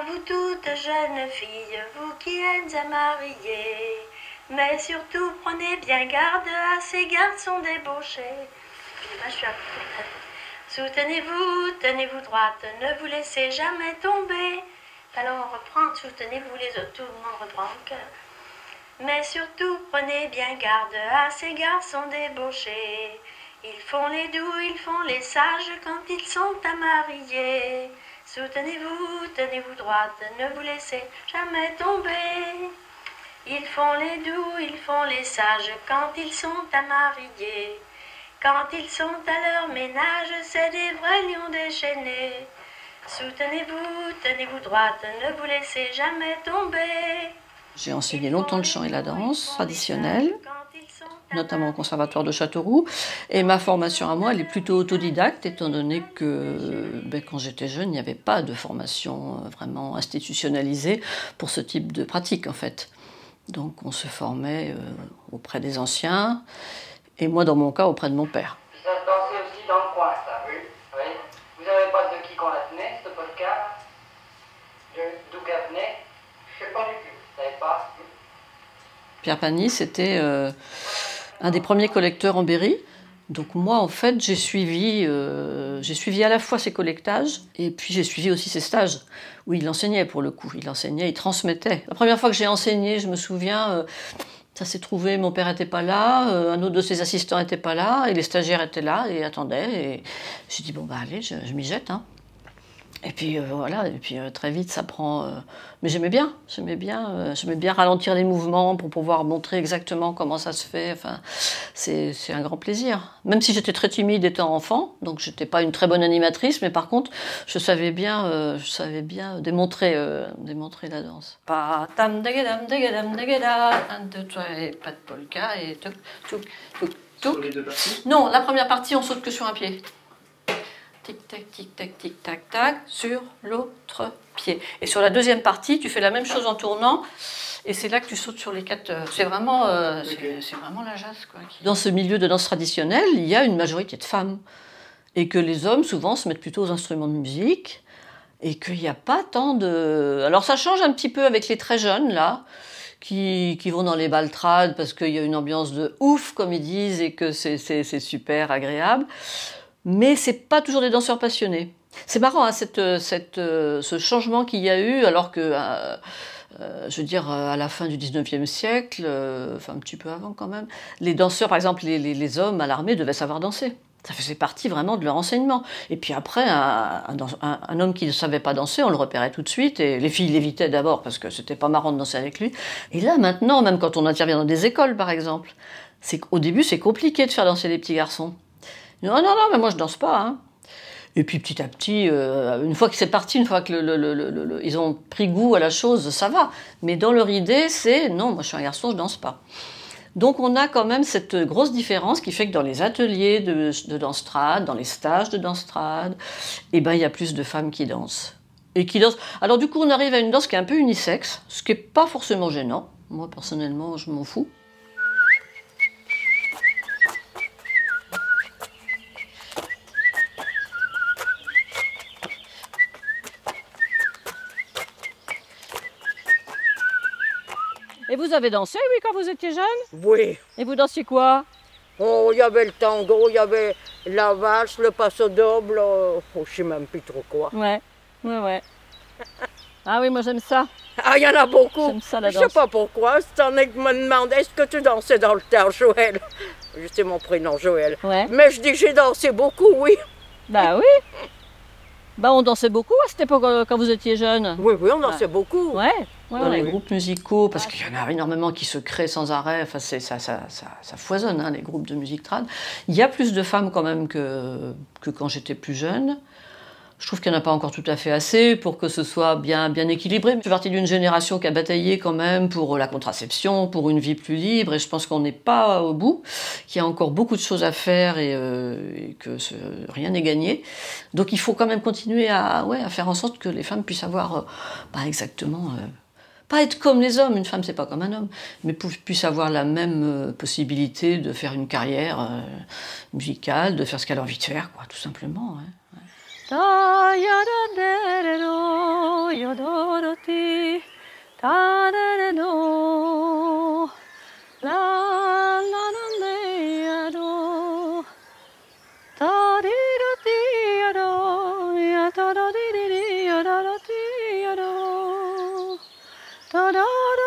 vous toutes jeunes filles, vous qui êtes à marier, mais surtout prenez bien garde à ces garçons débauchés. Soutenez-vous, tenez-vous droite, ne vous laissez jamais tomber. Alors on reprend, soutenez-vous les autres, tout le monde reprend le cœur. Mais surtout prenez bien garde à ces garçons débauchés. Ils font les doux, ils font les sages quand ils sont à marier. Soutenez-vous, tenez-vous droite, ne vous laissez jamais tomber. Ils font les doux, ils font les sages quand ils sont à marier. Quand ils sont à leur ménage, c'est des vrais lions déchaînés. Soutenez-vous, tenez-vous droite, ne vous laissez jamais tomber. J'ai enseigné longtemps le chant et la danse traditionnelle, notamment au Conservatoire de Châteauroux. Et ma formation à moi, elle est plutôt autodidacte, étant donné que quand j'étais jeune, il n'y avait pas de formation vraiment institutionnalisée pour ce type de pratique, en fait. Donc on se formait auprès des anciens, et moi, dans mon cas, auprès de mon père. Ça se dansait aussi dans le coin, ça. Oui. Oui. Vous n'avez pas de qui qu'on la tenait, cette podcast? D'où qu'elle venait? Je ne sais pas du tout. Vous savez pas? Pierre Pani, c'était un des premiers collecteurs en Berry. Donc moi, en fait, j'ai suivi à la fois ses collectages et puis j'ai suivi aussi ses stages, où il enseignait pour le coup. Il enseignait, il transmettait. La première fois que j'ai enseigné, je me souviens, ça s'est trouvé, mon père n'était pas là, un autre de ses assistants n'était pas là, et les stagiaires étaient là et attendaient. Et j'ai dit, bon, bah allez, je m'y jette, hein. Et puis voilà, et puis très vite ça prend... Mais j'aimais bien ralentir les mouvements pour pouvoir montrer exactement comment ça se fait. Enfin, c'est un grand plaisir. Même si j'étais très timide étant enfant, donc j'étais pas une très bonne animatrice, mais par contre je savais bien démontrer la danse. Pa tam dagadam dagadam dagada, 1, 2, 3 et pas de polka et touk touk touk touk. Sur les deux parties? Non, la première partie on saute que sur un pied. Tic-tac, tic-tac, tic-tac, tac, sur l'autre pied. Et sur la deuxième partie, tu fais la même chose en tournant, et c'est là que tu sautes sur les 4... C'est vraiment, c'est vraiment la jazz, quoi. Dans ce milieu de danse traditionnelle, il y a une majorité de femmes, et que les hommes, souvent, se mettent plutôt aux instruments de musique, et qu'il n'y a pas tant de... Alors ça change un petit peu avec les très jeunes, là, qui vont dans les baltrades, parce qu'il y a une ambiance de ouf, comme ils disent, et que c'est super agréable. Mais c'est pas toujours des danseurs passionnés. C'est marrant, hein, ce changement qu'il y a eu, alors que, je veux dire, à la fin du 19e siècle, enfin un petit peu avant quand même, les danseurs, par exemple, les hommes à l'armée devaient savoir danser. Ça faisait partie vraiment de leur enseignement. Et puis après, un homme qui ne savait pas danser, on le repérait tout de suite, et les filles l'évitaient d'abord parce que c'était pas marrant de danser avec lui. Et là, maintenant, même quand on intervient dans des écoles, par exemple, au début, c'est compliqué de faire danser les petits garçons. Non, mais moi je danse pas. Hein. Et puis petit à petit, une fois que c'est parti, une fois que ils ont pris goût à la chose, ça va. Mais dans leur idée, c'est non, moi je suis un garçon, je danse pas. Donc on a quand même cette grosse différence qui fait que dans les ateliers de danse trad, dans les stages de danse trad, il y a plus de femmes qui dansent. Et qui dansent. Alors du coup, on arrive à une danse qui est un peu unisexe, ce qui n'est pas forcément gênant. Moi personnellement, je m'en fous. Et vous avez dansé, oui, quand vous étiez jeune? Oui. Et vous dansiez quoi? Oh, il y avait le tango, il y avait la valse, le passo doble, je sais même plus trop quoi. Ouais. Ah oui, moi j'aime ça. Ah, il y en a beaucoup. J'aime ça, la Je danse. sais pas pourquoi, c'est un mec qui me demandait est-ce que tu dansais dans le temps, Joël? C'est mon prénom, Joël. Ouais. Mais je dis j'ai dansé beaucoup, oui. Bah oui. Bah on dansait beaucoup à cette époque quand vous étiez jeune. Oui, on dansait beaucoup. Ouais. Dans les groupes musicaux, parce qu'il y en a énormément qui se créent sans arrêt, enfin, ça foisonne, hein, les groupes de musique trad. Il y a plus de femmes quand même que quand j'étais plus jeune. Je trouve qu'il n'y en a pas encore tout à fait assez pour que ce soit bien équilibré. Je fais partie d'une génération qui a bataillé quand même pour la contraception, pour une vie plus libre, et je pense qu'on n'est pas au bout, qu'il y a encore beaucoup de choses à faire et que rien n'est gagné. Donc il faut quand même continuer à faire en sorte que les femmes puissent avoir exactement... pas être comme les hommes, une femme c'est pas comme un homme, mais puisse avoir la même possibilité de faire une carrière musicale, de faire ce qu'elle a envie de faire, quoi, tout simplement. Ouais. Ta ya da de re do yo do do ti ta de re do la la la le ya do ta di do ti ya do ya ta do di ya do do ti ya do ta da